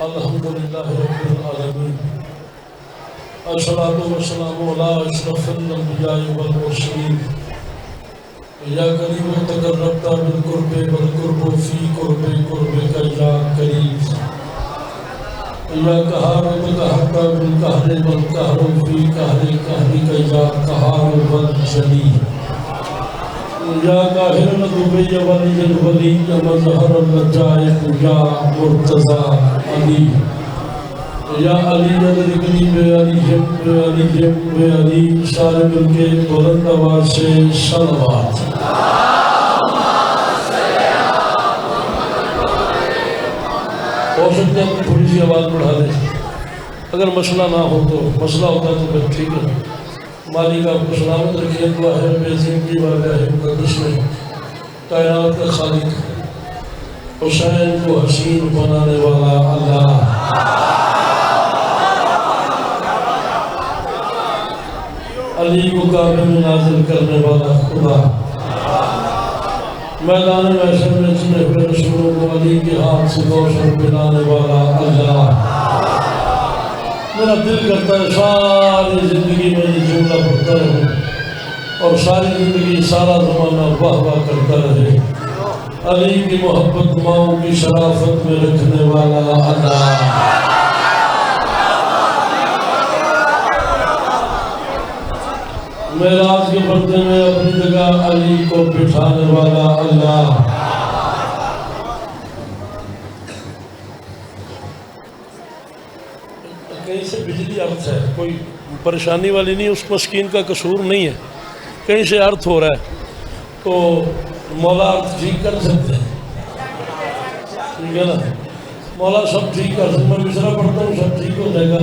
अल्हम्दुलिल्लाहि रब्बिल आलमीन अस्सलातु वस्सलामु अला अशरफिल अंबिया'i वल मुरसलीन या करीम तकर्रबता बिल कुर्बे वल कुर्बु फी कुर्बे कुर्बे का या करीम या कहार तकहरता बिल कहरे वल कहरु फी कहरे कहरी का या कहार वल जली या काहिर दुबई वली वली मजहर लजाइक या मुर्तजा अली या अली अली अली सारे मिलके बुलंद आवाज से सलवात। हो सकता है थोड़ी सी आवाज़ बढ़ा दे, अगर मसला ना हो तो, मसला होता तो फिर ठीक है। मालिक आपको सलामत रखिए। दुआ है बेज़िंदगी वाला मुक़द्दस में कायनात का खालिक हुसैन को हसीन बनाने वाला अल्लाह, अली को काबे में नाज़िल करने वाला खुदा, मैदान महशर में चुने हुए रसूलों को अली के हाथ से रोशन बनाने वाला अल्लाह। मेरा दिल करता है सारी ज़िंदगी में ये जुमला पढ़ता रहूँ और सारी ज़िंदगी सारा ज़माना वाह वाह करता रहे। अली की मोहब्बत माओं की शराफत में रखने वाला अल्लाह, मेराज के पर्दे में अपनी जगह अली को बिठाने वाला अल्लाह। कहीं से बिजली अर्थ है, कोई परेशानी वाली नहीं, उस मस्कीन का कसूर नहीं है, कहीं से अर्थ हो रहा है तो मौला अर्थ ठीक कर सकते हैं, ठीक है ना। मौला सब ठीक कर सकते। मैं मिसरा पढ़ता हूँ सब ठीक हो जाएगा।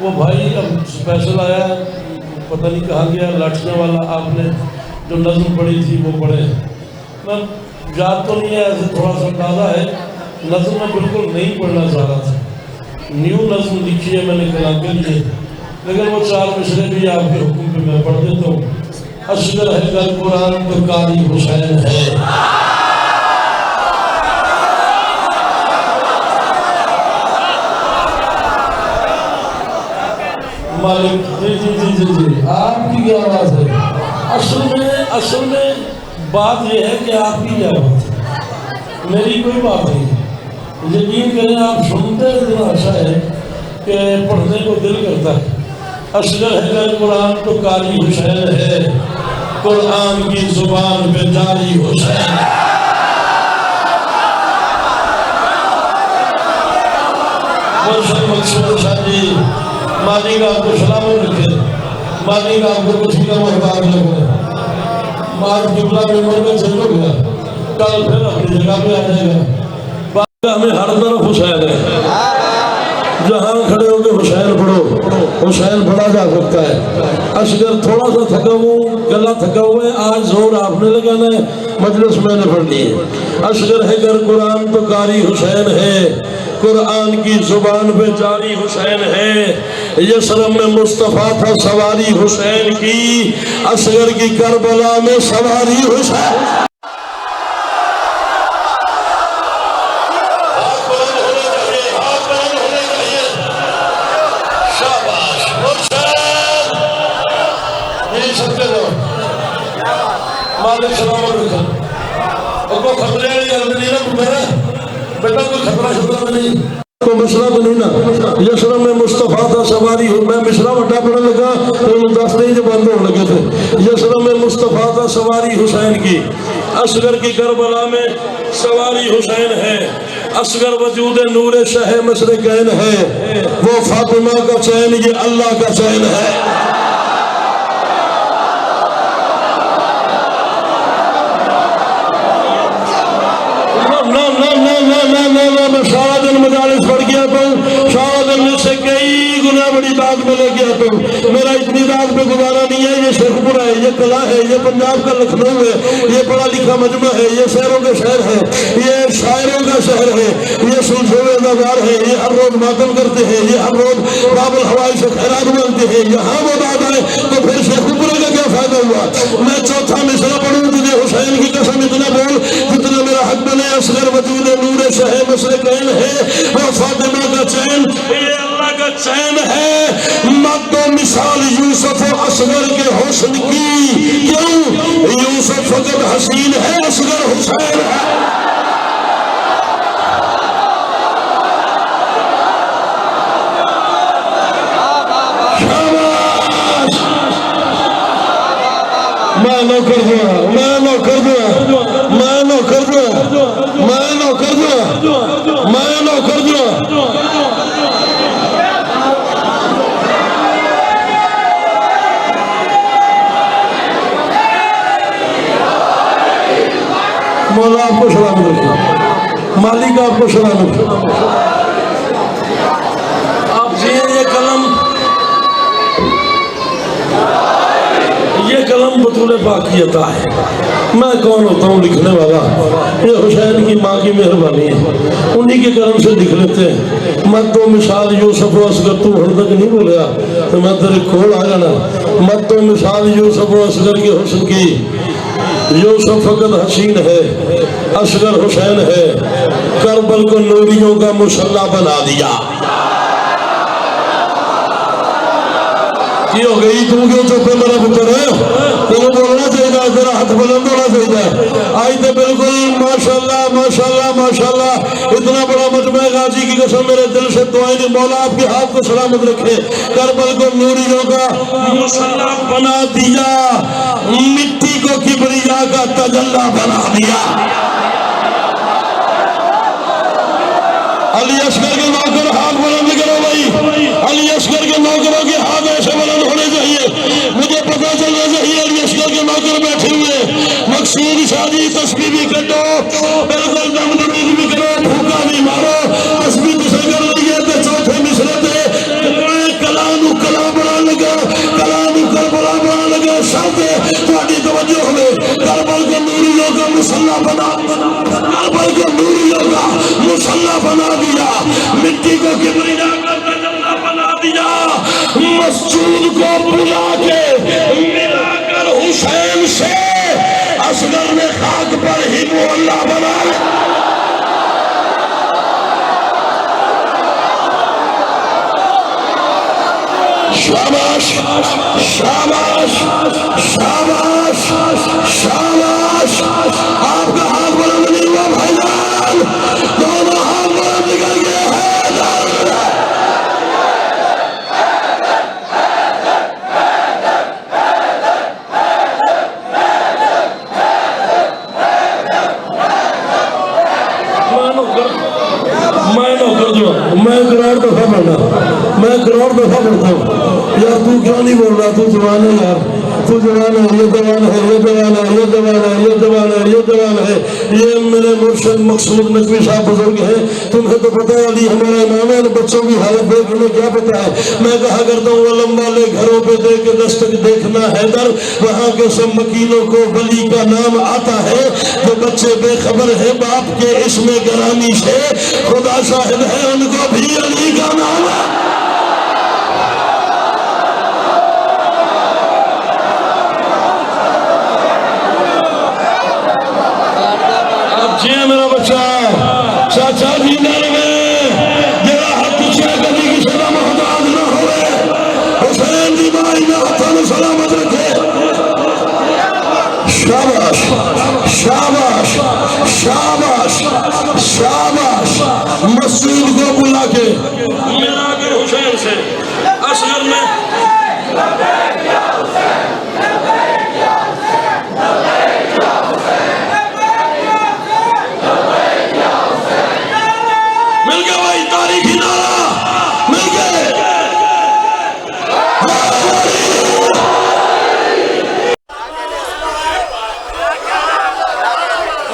वो भाई अब स्पेशल आया, पता नहीं कहाँ गया, लाठने वाला। आपने जो नज़्म पढ़ी थी वो पढ़े, मैं याद तो नहीं है, ऐसे थोड़ा सा अंदाज़ा है। नज़्म में बिल्कुल नहीं पढ़ना चाह रहा था, न्यू नज़्म लिखी है मैंने कलाम के लिए, लेकिन वो 4 मिसरे भी आपके हुक्म पे मैं पढ़ देता हूँ। असगर है कल कुरान तो कारी हुसैन है, मालिक जी जी जी जी जी आपकी क्या आवाज़ है। असल में बात यह है कि आपकी क्या बात है, मेरी कोई बात नहीं है। यकीन करें आप सुनते इतना अच्छा है कि पढ़ने को दिल करता है। असगर है कल कुरान तो कारी हुसैन है, कुरान की जुबान पे जारी हुसैन। मालिक आपको सलामत रखे, मालिक आपको किसी का मोहताज न करे। मार किबला में मर में चल गया, कल फिर अपनी जगह पे आ जाएगा। हमें हर तरफ हुसैन है, जहाँ खड़े होकर हुसैन पढ़ो, हुसैन पढ़ा जा सकता है। असगर थोड़ा सा थका हूँ, गला थका हुआ है, आज जोर आपने लगाना है, मजलिस मैंने पढ़नी है। असगर है कर कुरान तो कारी हुसैन है, कुरान की जुबान पे जारी हुसैन है। यसरम में मुस्तफ़ा था सवारी हुसैन की, असगर की करबला में सवारी हुसैन। मालिक सलामत रखा, और कोई खतरे वाली गल नहीं ना मेरा बेटा, कोई खतरा खतरा नहीं, कोई मसला तो नहीं ना। यसरम में मुस्तफ़ा था सवारी, मैं मिसरा वड्डा पढ़ने लगा तो 10 नहीं जो बंद होने लगे थे। यसरम में मुस्तफ़ा था सवारी हुसैन की, असगर की करबला में सवारी हुसैन है। असगर वजूद नूर शह मशरिकैन है, वो फातिमा का चैन ये अल्लाह का चैन है। मैं सारा दिन मजालिस पढ़ गया तो सारा दिन मुझसे कई गुना बड़ी बात में ले गया तो मेरा इतनी रात पे गुजारा नहीं है। ये शेखपुरा है, ये कला है, ये पंजाब का लखनऊ है, ये पढ़ा लिखा मजमा है, ये शहरों का शहर है, ये शायरों का शहर है, ये सुल्तानबाजार है, ये हर रोज मातम करते हैं, ये हर रोज बाबुल हवाई से खैरात बोलते हैं। यहाँ वो बात है तो फिर शेखपुरा का क्या फायदा हुआ। मैं चौथा मिसरा पढ़ूं, तुझे हुसैन की कसम इतना बोल जितना मेरा हक बने। असगर वजूद नूर शहे मशरिकैन है, वो फातिमा का चैन, ये अल्लाह का चैन है। मत दो मिसाल यूसुफ असगर के हुस्न की, क्यों? यूसुफ फकत हसीन है, असगर हुसैन है। मैं नौकर दूंगा, मैं नौकर दूंगा, मैं नौकर दूंगा, मैं नौकर दूंगा, मैं नौकर दूंगा। मौला आपको सलाम रखे, मालिक आपको सलाम रखे। आप जिए ये कलम, ये कलम बतूल पाक की अता है। मैं कौन होता हूँ लिखने वाला? ये हुसैन की माँ की मेहरबानी है, उन्हीं के कलम से लिख लेते हैं। मत तो मिसाल यूसुफ असगर, तू हर तक नहीं बोलिया तो मैं तेरे खोल आ जाना। मत तो मिसाल यूसुफ असगर के हुस्न की, यूसुफ फकत हसीन है, असगर हुसैन है। करबल को नूरियों का मुसल्ला बना दिया। हो गई तू क्यों चुप है मेरा पुत्र? तेरे बोलना चाहिए, तेरा हाथ बुलंद होना चाहिए। आज तो बिल्कुल माशाल्लाह माशाल्लाह माशाल्लाह, इतना बड़ा मजमा गाजी की कसम मेरे दिल से दुआएं कि मौला आपके हाथ को सलामत रखे। करबल को नूरियों का मुसल्ला बना दिया, मिट्टी को किबरिया का तजल्ला बना दिया। अली असगर के नौकर हाथ बुलंद करो भाई, अली असगर के नौकरों के हाथ ऐसे बुलंद होने चाहिए। मुझे पता चलना चाहिए अली असगर के नौकर बैठे हुए। मकसूद शादी तस्बीह भी कटो, बिल्कुल दम दमीज भी करो, भूखा भी मारो। तस्बीह तुसे कर रही है तो चौथे मिसरे थे कलानू कला बना लगा, कलानू करबला बना लगा। शर्ते थोड़ी तवज्जो होवे। करबल को नूरियों का मुसल्ला बना, करबल को नूरियों का मुसल्ला बना दिया, मिट्टी को किबरिया का तजल्ला बना दिया। मस्जूद को बुला के मिलाकर हुसैन से असगर ने खाक पर ही मोहल्ला बना लिया। शाबाश शाबाश शाबाश शाबाश। आपका हाथ बुलंद नहीं हुआ भाईजान, दोनों हाथ बुलंद निकल गए हैं। मैं करोड़ दफा पढ़ना, मैं करोड़ दफा पढ़ता हूँ यार। तू क्यों नहीं बोल रहा? तू जवान है यार, तू जवान है, ये जवान है, ये जवान है, ये जवान है, ये जवान है, ये जवान है। ये मेरे मुर्शिद मकसूद नकवी साहब बुजुर्ग हैं, तुम्हें तो पता है अली हमारा इमाम है। बच्चों की हालत देख उन्हें क्या पता है। मैं कहा करता हूँ अलम वाले घरों पे दे के दस्तक देखना हैदर, वहाँ के सब मकीनों को वली का नाम आता है। जो बच्चे बेखबर है बाप के इसमें गरामी से, खुदा शाहिद है उनको भी अली का नाम है। जी मेरा बच्चा चाचा जी में जरा हाथ पीछे कभी किसी का मोहताज न होवे। हुसैन जी भाई ने हाथों में सलामत रखे। शाबाश शाबाश शाबाश शाबाश। मस्जिद को बुला के मिला के हुसैन से असगर में मिल गया भाई, तारीखी नारा मिल गए।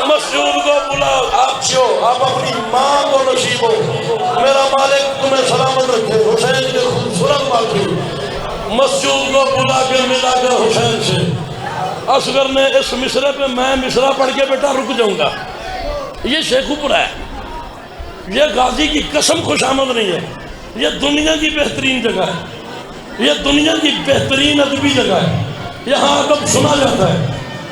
मस्जूद को बुलाओ, आप जो आप अपनी माँ को नसीब हो। मेरा मालिक तुम्हें सलामत रखे। हुसैन के खूबसूरत माफी। मस्जूद को बुला के मिला कर हुसैन से असगर ने इस मिसरे पे मैं मिसरा पढ़ के बेटा रुक जाऊंगा। ये शेखुपुरा है, ये गाजी की कसम खुशामद नहीं है। ये दुनिया की बेहतरीन जगह है, ये दुनिया की बेहतरीन अदबी जगह है। यहाँ अदब सुना जाता है,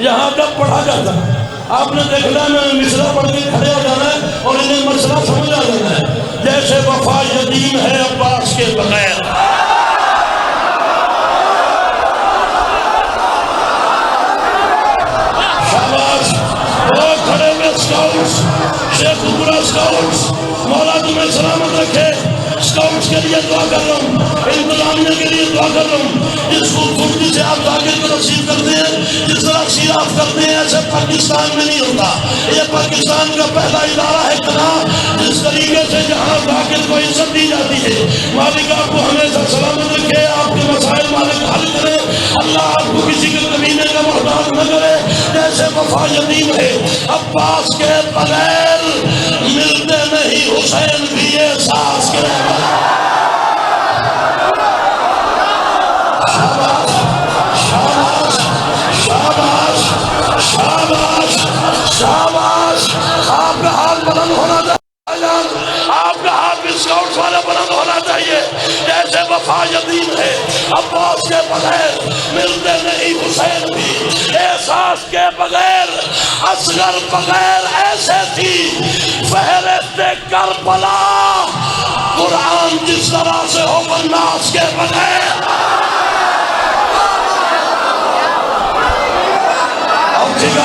यहाँ अदब पढ़ा जाता है। आपने देखना है मिसरा पढ़ के खड़े हो जाना है और इन्हें मसला समझ आ जाना है। जैसे वफा यतीम है अब्बास के बगैर, शाबाश। लोग खड़े हुए स्काउट्स, शेख बुरा स्काउट्स, मौला तुम्हें सलामत रखे। स्काउट्स के लिए दुआ कर रहा हूँ, इंतजामिया के लिए दुआ कर रहा हूँ। जिस खूबसूरती से आप जाकिर को रसीद करते हैं, जिस तरह सीराफ करते हैं, ऐसे पाकिस्तान में नहीं होता। ये पाकिस्तान का पहला इदारा है कना जिस तरीके से जहाँ जाकिर को इज्जत दी जाती है। मालिक आपको हमेशा सलामत रखे, आपके मसाइल मालिक हल करे। अल्लाह आपको किसी के कमीने का मोहताज न करे। जैसे वफा यतीम है अब्बास के बगैर मिलते नहीं हुसैन भी ये सास के शाबाश शाबाश शाबाश शाबाश शाबाश। आपका हाथ बुलंद होना चाहिए, आपका हाथ भी स्काउट्स वाले बुलंद होना चाहिए। जैसे वफा यतीम है अब्बास के बगैर मिलते नहीं हुसैन भी एहसास के बगैर असगर बगैर ऐसे थी फहरिस्त करबला कुरान जिस तरह से हो वन्नास के बगैर। अब ठीक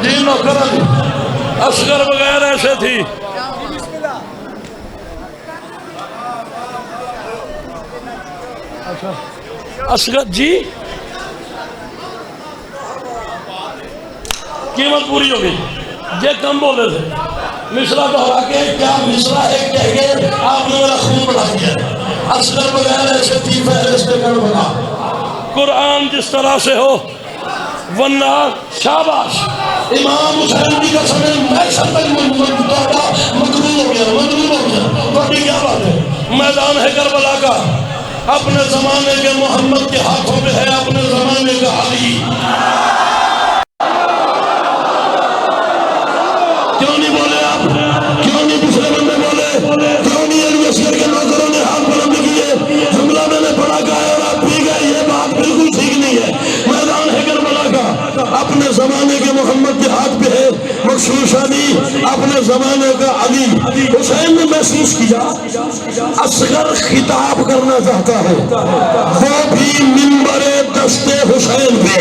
जी नौकरन असगर बगैर ऐसे थी। अच्छा असगर जी कीमत पूरी हो गई। ये कम बोले थे मिसरा दोहरा के क्या मिसरा है कह के आपने मेरा खून बढ़ा दिया। असगर बगैर ऐसे थी फहरिस्त करबला कुरान जिस तरह से हो वरना शाबाश। इमाम हुसैन की कसम मैं शतक मकबूल हो गया, मकबूल हो गया। बाकी क्या बात है, मैदान है करबला का, अपने जमाने के मोहम्मद के हाथों में है अपने जमाने का अली। क्यों नहीं बोले आप, क्यों नहीं दूसरे बंदे बोले, क्यों नहीं अली असगर के नौकरों ने हाथ बुलंद किए। हमला मैंने पढ़ा गया और आप पी गए, ये बात बिल्कुल ठीक नहीं है। मैदान है करबला का, अपने जमाने के मोहम्मद के हाथ पे है मखसूर शादी, अपने जमाने का अली। हुसैन ने महसूस किया असगर खिताब करना चाहता है, वो भी मिंबरे दस्ते हुसैन पे।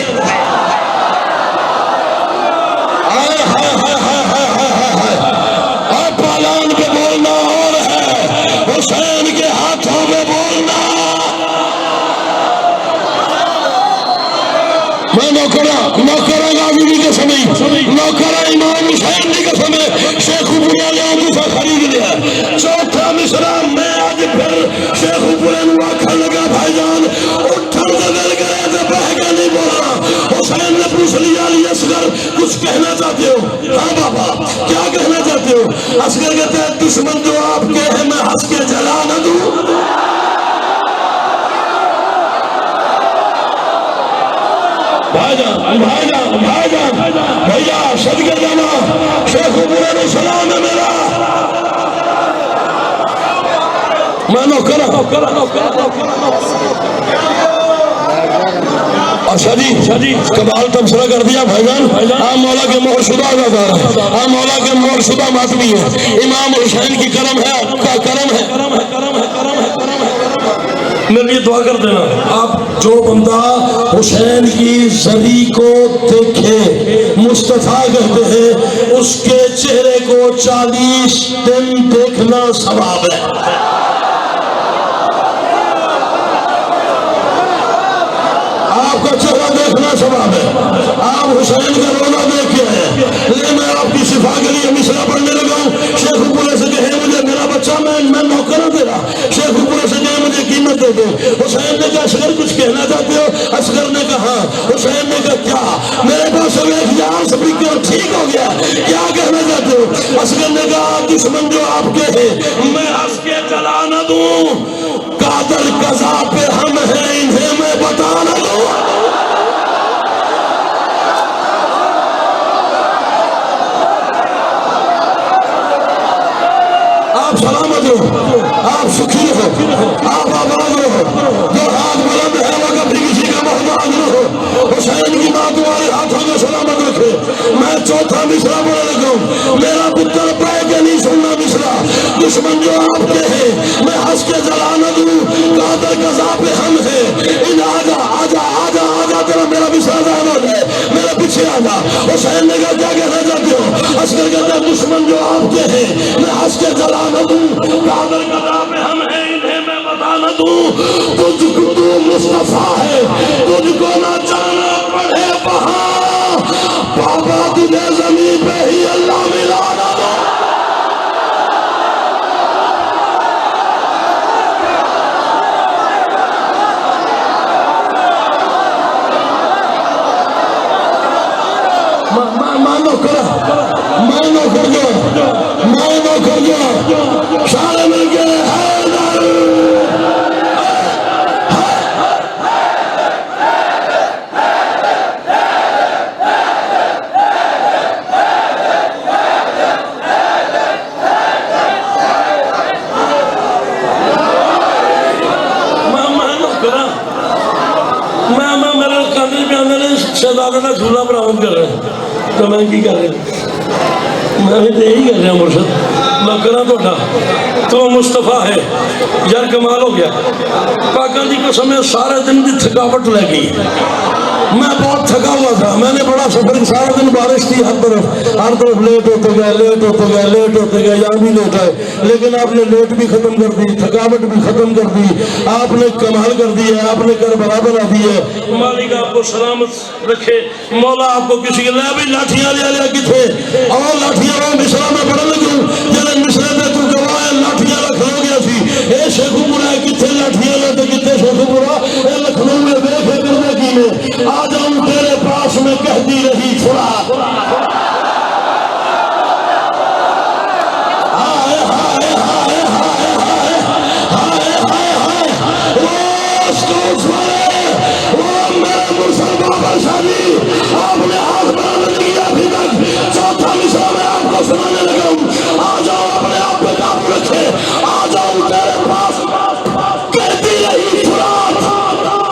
हाय हाय हाय हाय हाय हाय हाय हाय। पालान पे बोलना और है हुसैन के हाथों में बोलना। मैं नौकरा गाजी की कसम, नौकरा इमाम हुसैन की कसम है। शेख बुरा खरीद लिया। चौथा मिसरा मैं आज फिर शेख बुरे आखन लगा भाईजान उठन दिल करे तो बह के नहीं बोलना। हुसैन ने पूछ लिया अली असगर कुछ कहना चाहते हो? हाँ बाबा क्या कहना चाहते हो? असगर कहते हैं दुश्मन जो आपके है मैं हंस के जला न दूं। भाईजान भैया सदके जाना शेख बुरे ने सलाम है मेरा। मैं नौकर अच्छा जी कमाल तबसरा कर दिया भाईजान। आप मौला के मोहरशुदा अदाकार है, आप मौला के मोहरशुदा मातमी है। इमाम हुसैन की करम है, आपका करम है, करम है, करम है, करम है, करम है, करम है। मेरे लिए दुआ कर देना। आप जो बंदा हुसैन की जरी को देखे, मुस्तफा कहते हैं उसके चेहरे को 40 दिन देखना सवाब है। आपका चेहरा देखना सवाब है। आप हुसैन का रोना देख के हैं। लेकिन मैं आपकी शिफा के लिए मिसरा पढ़ने लगा हूँ। शेख बुरे से कहे मुझे मेरा बच्चा मैं नौकर हूँ तेरा। शेख बुरे से कहे मुझे कीमत दे दो। हुसैन ने कहा असगर कुछ कहना चाहते हो? असगर ने कहा, हुसैन ने कहा क्या? मेरे पास अब एक यार स्पीकर ठीक हो गया, क्या कहना चाहते हो? असगर ने कहा दुश्मन जो आपके है मैं हंस के जला न दूं, कादर कजा पे हम हैं इन्हें मैं बता न दूं। आप सलामत हो, आप सुखी हो, आप आबाद हो। पीछे आना। हुसैन ने कहा क्या कहना चाहते हो? असगर कहता है दुश्मन जो आपके हैं मैं हंस के जला न दूं, कादर कदा में हम हैं इन्हें मैं बता न दूं। तुझको तू मुस्तफा है तुझको ना जाना पड़े वहां, बाबा तुझे जमीन पे ही अल्लाह मिला ना दो। मानो कर दो सारे मिलके शहजादे का झूला बरामद कर रहे हैं तो मैं की कर रहा मैं भी तो यही कर रहा मुर्शद मैं करा थोड़ा तो मुस्तफा है यार कमाल हो गया। पाका की कसम सारे दिन की थकावट लग गई, मैं बहुत थका हुआ था, मैंने बड़ा सफर सारा दिन बारिश थी हर तरफ लेट होते गए यहाँ भी लेट आए, लेकिन आपने लेट भी खत्म कर दी, थकावट भी खत्म कर दी, आपने कमाल कर दी है, आपने करबला बना दी है। मालिक आपको सलामत रखे, मौला आपको किसी के भी लाठियां लिया किथे और लाठियां मिश्रा में पढ़ लगे जब मिश्रे में तू गवाह लाठियां रख लो गया सी ए शेखुपुरा किथे लाठियां लेते किथे शेखुपुरा ए लखनऊ में देखे करने की में आ जाऊं तेरे पास में कहती रही छुड़ा। आपने हाथ बनाने लगी अभी तक चौथा मिश्रा में आपको सुनाने लगा हूं। आ जाओ अपने आप पे काबू रखे, आ जाओ तेरे पास कहती रही फुरात।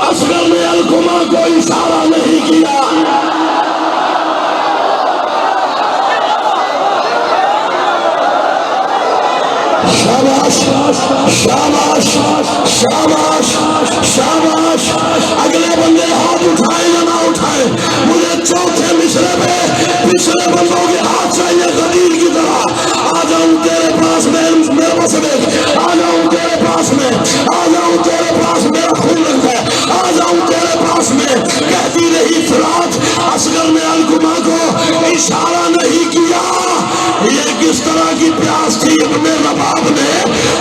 असगर ने अलकुमा को इशारा नहीं किया। शाबाश शाबाश शाबाश शाबाश। अगले बंदे हाथ उठाए या ना उठाए, मुझे चौथे मिश्रे पे पिछले बंदों के हाथ चाहिए खदीर की तरह। आ जाऊं तेरे पास में मेरे पास देख, आ जाऊं तेरे पास में, आ जाऊं तेरे पास मेरा खून लगता है, आ जाऊं तेरे पास में कहती रही फुरात। असगर ने अलकुमा को इशारा नहीं किया। ये किस तरह की प्यास थी अपने रबाब ने,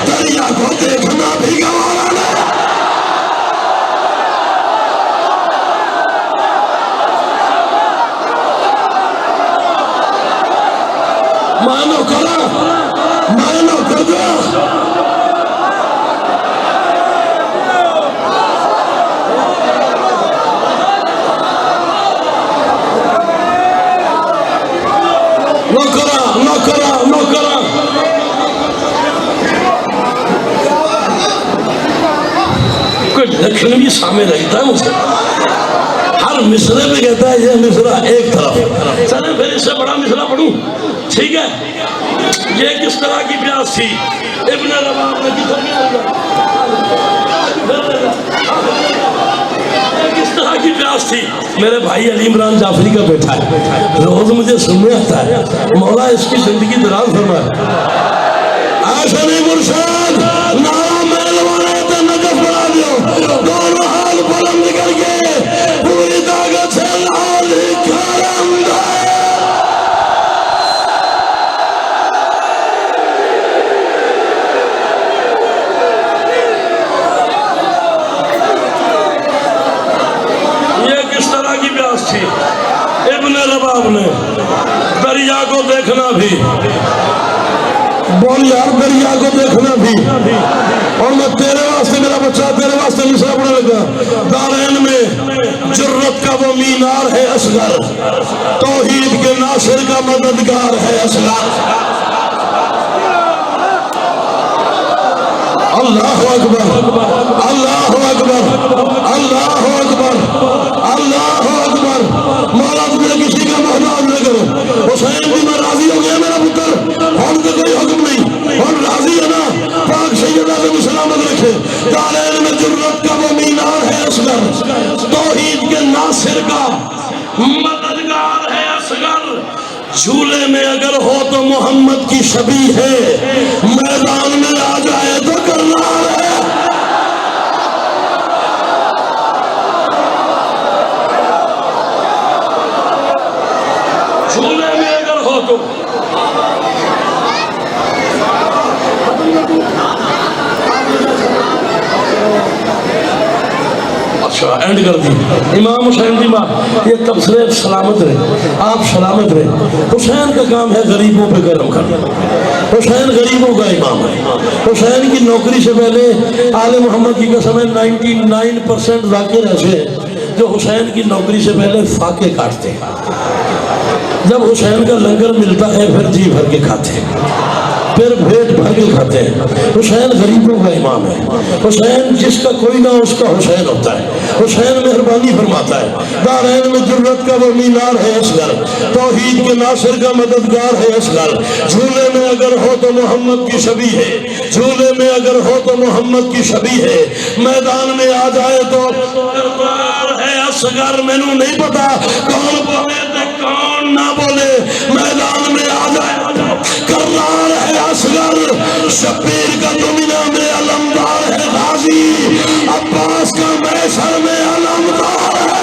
दरिया को देखना भी गवारा ने। मानो करा मानो करो नौकरा कोई लक्षण भी सामने रहता है मुझसे, हर मिसरे में कहता है ये मिसरा एक तरफ चले फिर इससे बड़ा मिसरा पढ़ूं, ठीक है। ये किस तरह की प्यास थी इब्ने रबाब ने किस तरह की प्यास थी। मेरे भाई अली इमरान जाफरी का बेटा है, रोज मुझे सुनने आता है, मौला इसकी जिंदगी दराज फरमाए। ऐसा नहीं मुर्शद नारा मेलवाने तो नजफ बना दो, दोनों हाथ बुलंद करके पूरी ताकत से लाल करम दे। ये किस तरह की प्यास थी इब्ने रबाब ने, दरिया को देखना भी, बोल यार दरिया को देखना भी। और मैं तेरे वास्ते मेरा बच्चा तेरे वास्ते मिसरा पढ़ने लगा। दारैन में जुर्रत का वो मीनार है असगर, तौहीद के नासिर का मददगार है असगर। अल्लाह अकबर अल्लाह अकबर अल्लाह अकबर अल्लाह अकबर। मौला तुझे किसी का मोहताज न करो। हुसैन भी मैं राजी हो गया मेरा पुत्र, और तो कोई हुक्म नहीं, और राजी है ना, पाक सैयदा को सलामत रखे। दारैन में जुर्रत का वो मीनार है असगर, तौहीद के नासिर का मददगार झूले में अगर हो तो मोहम्मद की छवि है, मैदान में आ जाए तो करनार है। झूले में अगर हो तो अच्छा एंड कर दी। इमाम हुसैन की माँ ये तबसरे सलामत रहे, आप सलामत रहे। हुसैन का काम है गरीबों पे करम करना। हुसैन गरीबों का इमाम है। हुसैन की नौकरी से पहले आले मोहम्मद की कसम है 99% जाकिर ऐसे हैं जो हुसैन की नौकरी से पहले फाके काटते हैं। जब हुसैन का लंगर मिलता है फिर जी भर के खाते हैं, फिर पेट भर के खाते हैं। हुसैन गरीबों का इमाम है। हुसैन जिसका कोई ना उसका हुसैन होता है। हुसैन मेहरबानी फरमाता है। दारैन में जुर्रत का वो मीनार है असगर, तौहीद के नासिर का मददगार है असगर। झूले में अगर हो तो मोहम्मद की छवि है, झूले में अगर हो तो मोहम्मद की छवि है, मैदान में आ जाए तो है असगर। मैनू नहीं पता कौन बोले तो कौन ना बोले, मैदान में आ जाए करनार है असगर। शब्बीर का दुनिया में अलमदार है गाजी, अब्बास का मैशर में अलमदार है।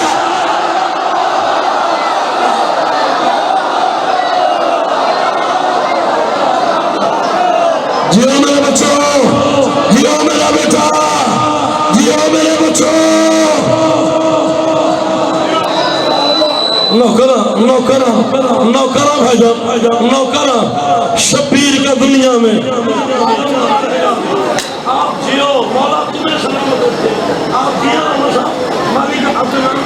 जियो मेरे बच्चों, जियो मेरा बेटा, जियो मेरे बच्चों। नौकरा नौकरा नौकरा भाईजान नौकरा शब्बीर का दुनिया में आप जियो, मौला तुम्हें सलामत रखे। आप जियो मालिक आपके नाम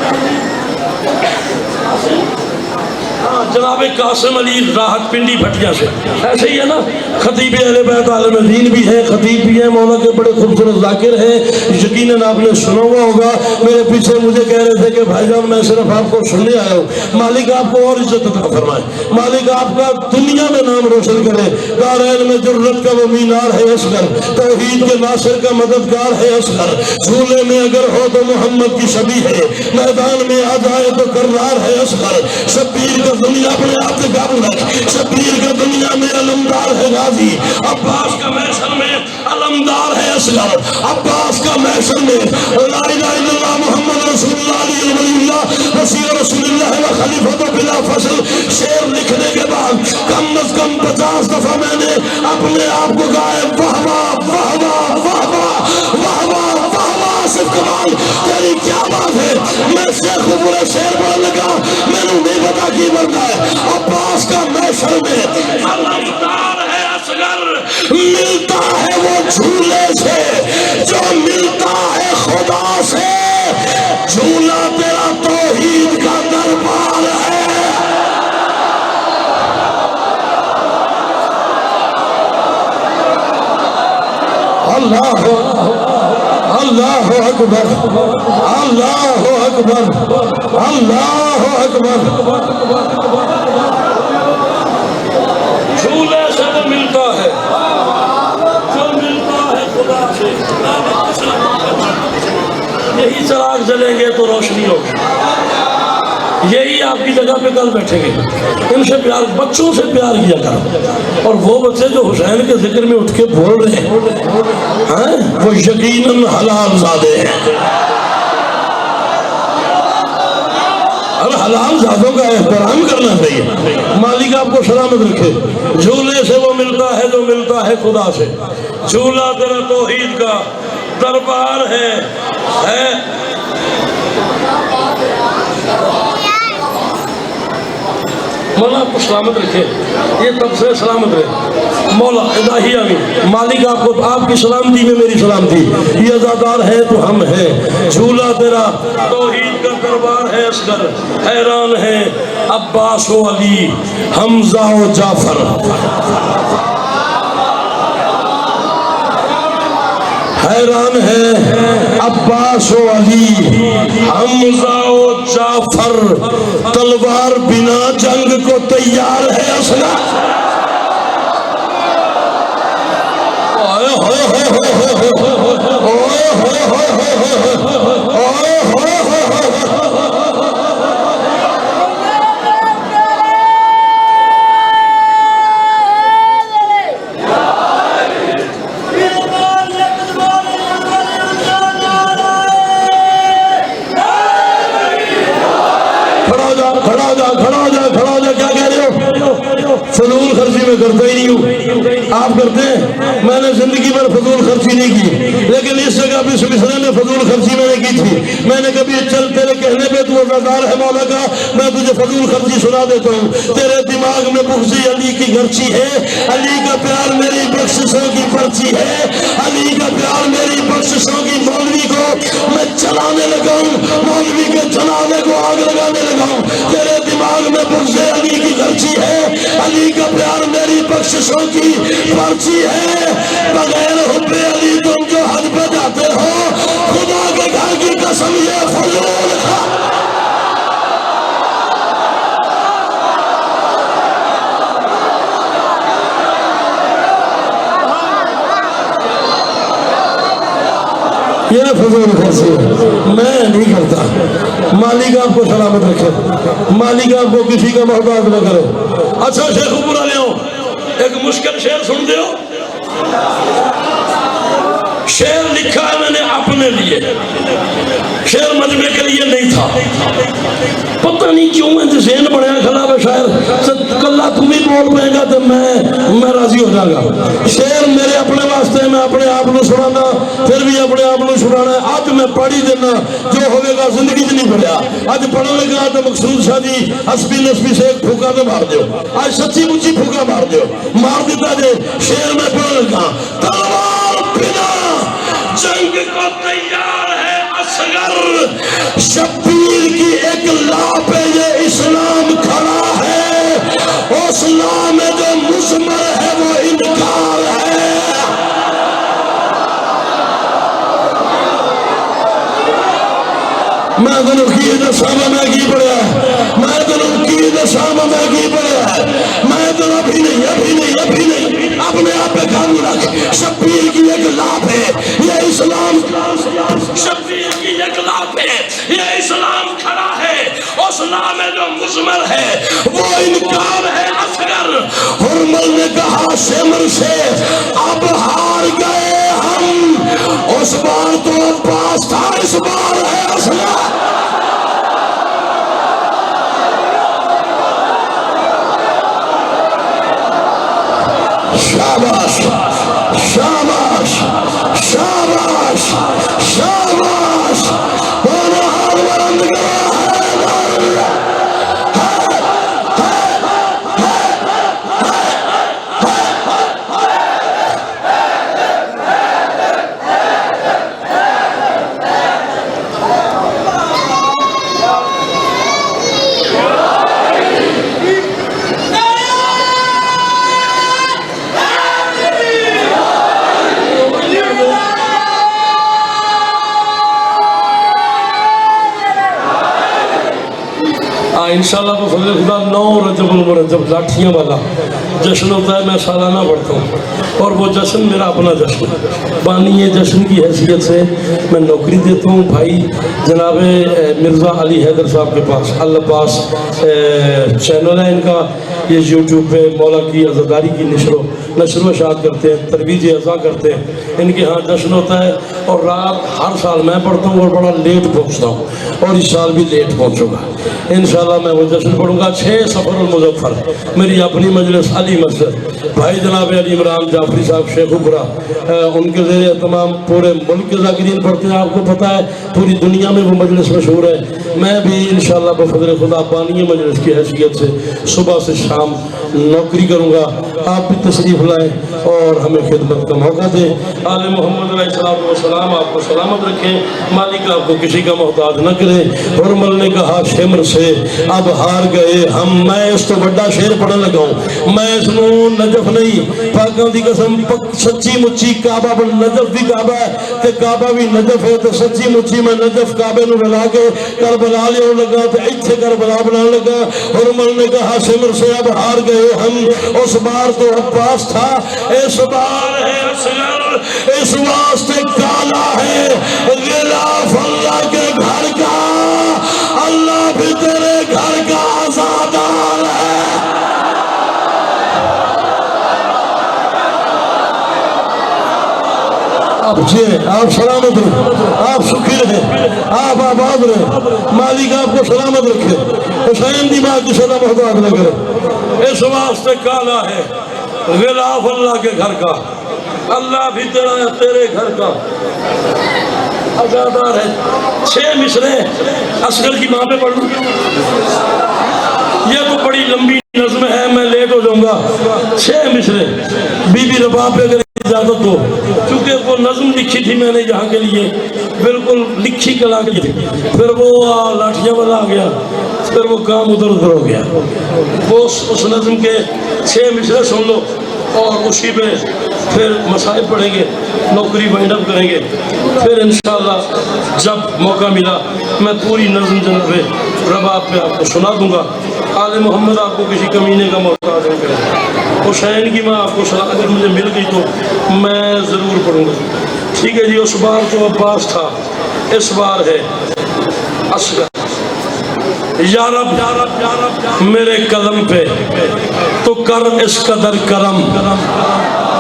हाँ जनाब कासिम अली राहत पिंडी भटिया से ऐसे ही है ना। खतीब अहले बैत आलम दीन भी है, खतीब भी है, मौला के बड़े खूबसूरत जाकिर हैं। यकीनन आपने सुना हुआ होगा। मेरे पीछे मुझे कह रहे थे कि भाईजान मैं सिर्फ आपको सुनने आया हूँ। मालिक आपको और इज्जत अता फरमाए, मालिक आपका दुनिया में नाम रोशन करे। दारैन में जुर्रत का वो मीनार है असगर, तौहीद के नासिर का मददगार है असगर। झूले में अगर हो तो मोहम्मद की छवि है, मैदान में आ जाए तो करनार है असगर। शब्बीर का दुनिया अपने आप पे काबू रख। शब्बीर का दुनिया में अलमदार है गाजी, अब्बास का मैशर में अलमदार है असगर। अब्बास का मैशर में ला इलाहा इल्लल्लाह मुहम्मद रसूलुल्लाह अली वलीउल्लाह वसीर रसूलुल्लाह व खलीफतु बिला फसल। शेर लिखने के बाद कम अज कम 50 दफा मैंने अपने आप को गाए वाह वाह वाह वाह वाह वाह वाह वाह वाह वाह सिर्फ कमाल तेरी क्या बात है। मैं शेख पूरे शेर बोलने लगा, मैंने नहीं पता की बनता है। अब्बास का मैशर में अलमदार है असगर। मिलता है वो झूले से जो मिलता है खुदा से। झूला तेरा तौहीद का दरबार है। अल्लाह अल्लाह अकबर अल्लाह अकबर अल्लाह अकबर। झूले से वो मिलता है जो मिलता है खुदा से। यही चिराग जलेंगे तो रोशनी होगी। यही आपकी जगह पे कल बैठेंगे। इनसे प्यार, बच्चों से प्यार किया करो। और वो बच्चे जो हुसैन के जिक्र में उठ के बोल रहे हैं वो यकीनन हलाल ज़ादे हैं। और हलाल ज़ादों का एहतराम करना चाहिए। मालिक आपको सलामत रखे। झूले से वो मिलता है जो मिलता है खुदा से। झूला तेरा तौहीद का दरबार है। मौला आपको सलामत रखे, ये तब से सलामत रहे। मौला इलाही आमीन। मालिक आपको, आपकी सलामती में मेरी सलामती। ये अज़ादार है तो हम हैं। झूला तेरा तौहीद का दरबार है असगर। हैरान है अब्बास व अली, हमजा व जाफर। हैरान है अब्बास व अली, हमजा व जाफर। तलवार बिना जंग को तैयार है असगर। फजूल खर्ची मैं करता ही नहीं हूँ। आप करते हैं? मैंने जिंदगी भर फजूल खर्ची नहीं की, लेकिन इस जगह पे इस मिसरे में फजूल खर्ची मैंने की थी। मैंने कभी चल तेरे कहने पे तू वफादार है मौला का, मैं तुझे फजूल खर्ची सुना देता हूँ। तेरे दिमाग में बुग़्ज़ अली की गर्ची है, अली का प्यार मेरी बख्शिशों की पर्ची है, अली का प्यार मेरी बख्शिशों की। मौलवी को मैं चलाने लगा हूँ, मौलवी के जनाने को आग लगाने लगा हूँ। तेरे दिमाग में बुग़्ज़ अली की गर्ची है, अली का प्यार मेरी बख्शिशों की पर्ची है। बगैर हुब्बे अली तुम जो हज पे जाते हो, खुदा के घर की कसम ये फजूल है। यह फजूल खर्ची मैं नहीं करता। मालिक आपको सलामत रखे, मालिक आपको किसी का मोहताज न करे। अच्छा शेख पूरा ले आओ, एक मुश्किल शेर सुन दो। शेर लिखा है मैंने अपने लिए, शेर मजमे के लिए नहीं था। पता नहीं क्यों मैं ज़हन बनया खड़ा है शायर कला तुम ही बोल पाएगा तो मैं राजी हो जाऊंगा। शेर मेरे अपने वास्ते, मैं अपने आप को सुनाना, फिर भी अपने आप को सुनाना। अज मैं पढ़ी देना, जो होगा जिंदगी च नहीं पढ़िया। अज पढ़न लगा तो मकसूद शाह जी हसबी नसबी से एक फूका तो मार दो, आज सच्ची मुच्ची फूका मार दो, मार दिता जे। शेर में पढ़न लगा, तलवार बिना जंग को तैयार है असगर, शब्बीर की एक लाप पे ये इस्लाम खड़ा है, उस नाम में जो मुज़मर है वो इनकार है। मैं तो की दसा मैं की पढ़िया, मैं तो की दसा मैं की पढ़िया, मैं तो अभी नहीं अपने आप पे काबू रख। शब्बीर की एक लाप है ये इस्लाम, शब्बीर की एक लाप है ये इस्लाम खड़ा है, उस नाम में जो मुज़मर है वो इनकार है असगर। हुरमल ने कहा शेमर से अब हार गए हम, उस बार तो अब्बास था, इस बार है असगर। शाबाश शाबाश शाबाश शाबाश, दोनों हाथ बुलंद करो। इंशाअल्लाह को फजल खुदा 9 रजब मुरज्जब लाठियाँ वाला जश्न होता है, मैं सालाना पढ़ता हूँ और वो जश्न मेरा अपना जश्न बानी है। जश्न की हैसियत से मैं नौकरी देता हूँ भाई जनाब मिर्ज़ा अली हैदर साहब के पास। अल्लाह पास चैनल है इनका, ये यूट्यूब पे मौला की अज़ादारी की नशर शात करते हैं, तरवीज अज़ा करते हैं। इनके यहाँ जश्न होता है और रात हर साल मैं पढ़ता हूँ और बड़ा लेट पहुँचता हूँ और इस साल भी लेट पहुँचूँगा इंशाअल्लाह। मैं वो जश्न पढ़ूँगा 6 सफ़रुल मुज़फ़्फ़र, मेरी अपनी मजलिस अली मस्जिद, भाई जनाब अली इमरान जाफरी साहब शेखुपुरा, उनके ज़रिए तमाम पूरे मुल्क के ज़ाकिरीन पढ़ते हैं। आपको पता है पूरी दुनिया में वो मजलिस मशहूर है। मैं भी इंशाअल्लाह बफ़ज़ल खुदा बानी मजलिस की हैसियत से सुबह से शाम नौकरी करूँगा। आप भी तशरीफ़ लाएँ और हमें खिदमत का मौका दें। आले मोहम्मद अलैहिस्सलाम आपको सलामत रखें, मालिक आपको किसी का मोहताज न करे। हुरमल ने कहा शेमर से अब हार गए हम। मैं इस तो बड़ा शेर पढ़न लगा हूँ, मैं इसनू नजफ नहीं पाकों की कसम सच्ची मुच्ची काबा बन नजफ भी काबा है ते काबा भी नजफ है, तो सच्ची मुच्ची मैं नजफ काबे नू मिला के करबला ले लगा तो इत्थे करबला बनाने लगा। हुरमल ने कहा शेमर से अब हार गए हम, उस बार तो अब्बास था, इस बार है असगर, इस वास्ते काला है गिलाफ अल्लाह के घर का, अल्लाह भी तेरे घर का आज़ादार है। आप जी आप सलामत रहे, आप सुखी रहे, आप आबाद रहे, मालिक आपको सलामत रखे, हुसैन दी बात की सदा मोहताज न करे। इस वास्ते काला है गिलाफ अल्लाह के घर का, अल्लाह भी तेरा है तेरे घर का। अजादार है 6 मिसरे असगर की माँ पे पढ़ लूं, ये तो बड़ी लंबी नज्म है, मैं लेट हो जाऊंगा। 6 मिसरे बीबी रबाब पे अगर इजाजत हो, क्योंकि वो नज्म लिखी थी मैंने यहाँ के लिए, बिल्कुल लिखी कला के लिए। फिर वो लाठियाँ वाला आ गया, फिर वो काम उधर उधर हो गया। वो उस नज्म के 6 मिसरे सुन लो और उसी पे फिर मसाइब पढ़ेंगे, नौकरी वाइंड अप करेंगे। फिर इंशाअल्लाह जब मौका मिला मैं पूरी नज़्म जनाबे रबाब पे आपको सुना दूंगा। आले मोहम्मद आपको किसी कमीने का मोहताज नहीं करेगा। हुसैन की माँ आपको सलाह अगर मुझे मिल गई तो मैं ज़रूर पढ़ूँगा। ठीक है जी। उस बार तो अब्बास था, इस बार है असगर। या रब मेरे कदम पे तो कर इस कदर करम,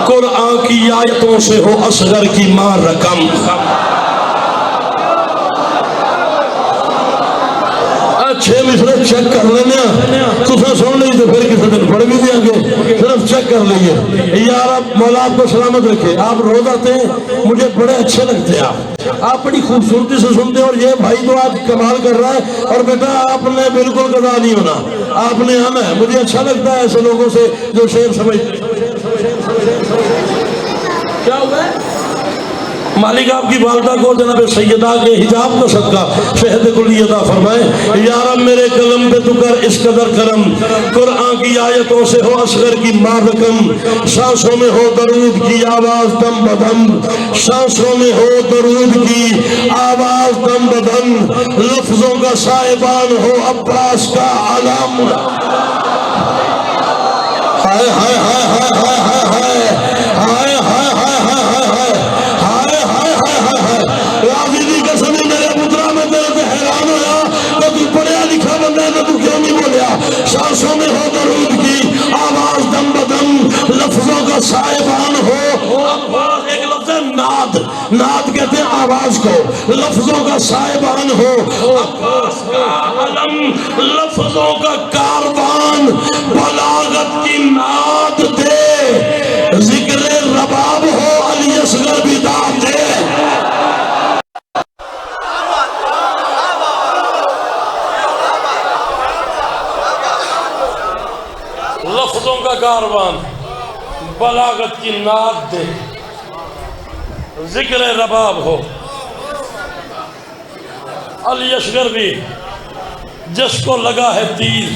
कुरान की आयतों से हो असगर की माँ रकम। छे मिसरे चेक कर लेने, तुसा सुन ली तो फिर किसी दिन पढ़ भी देंगे, सिर्फ चेक कर लीजिए। यार आप मौला आपको सलामत रखे। आप रोज आते हैं, मुझे बड़े अच्छे लगते हैं। आप बड़ी खूबसूरती से सुनते हैं और ये भाई तो आज कमाल कर रहा है। और बेटा आपने बिल्कुल गदा नहीं होना, आपने आना है। मुझे अच्छा लगता है ऐसे लोगों से जो शेर समझते। क्या हुआ है? मालिक आपकी वालदा को जनाब सैयदा के हिजाब का सदका शहद कुली अता फरमाए। यार मेरे कलम पे तू कर इस कदर करम, कुरान की आयतों से हो असगर की माँ रकम। सांसों में हो दरूद की आवाज दम बदम, सांसों में हो दरूद की आवाज दम बदम। लफ्जों का साहिबान हो अब्बास का आलम। हाय हाय हाय हाय हाय हाय हाय हाय हाय हाय हाय हाय हाय राजी कसम मेरे पुत्रा में तेरे से हैरान होया तो तू पढ़िया लिखा बंदा है तो तू क्यों नहीं बोलिया। सांसों में हो दरूद की आवाज दम बदम, लफ्जों का साहिबान हो अब्बास। एक लफ्ज है नाद, नाद कहते हैं आवाज को, लफ्जों का साहिबान हो अब्बास का अलम। लफ्जों का कारवान बलागत की नाद दे, जिक्र रबाब हो अली असगर भी दाद दे। लफ्जों का कारवान बलागत की नाद दे, जिक्र रबाब हो अली असगर भी जिसको लगा है तीर।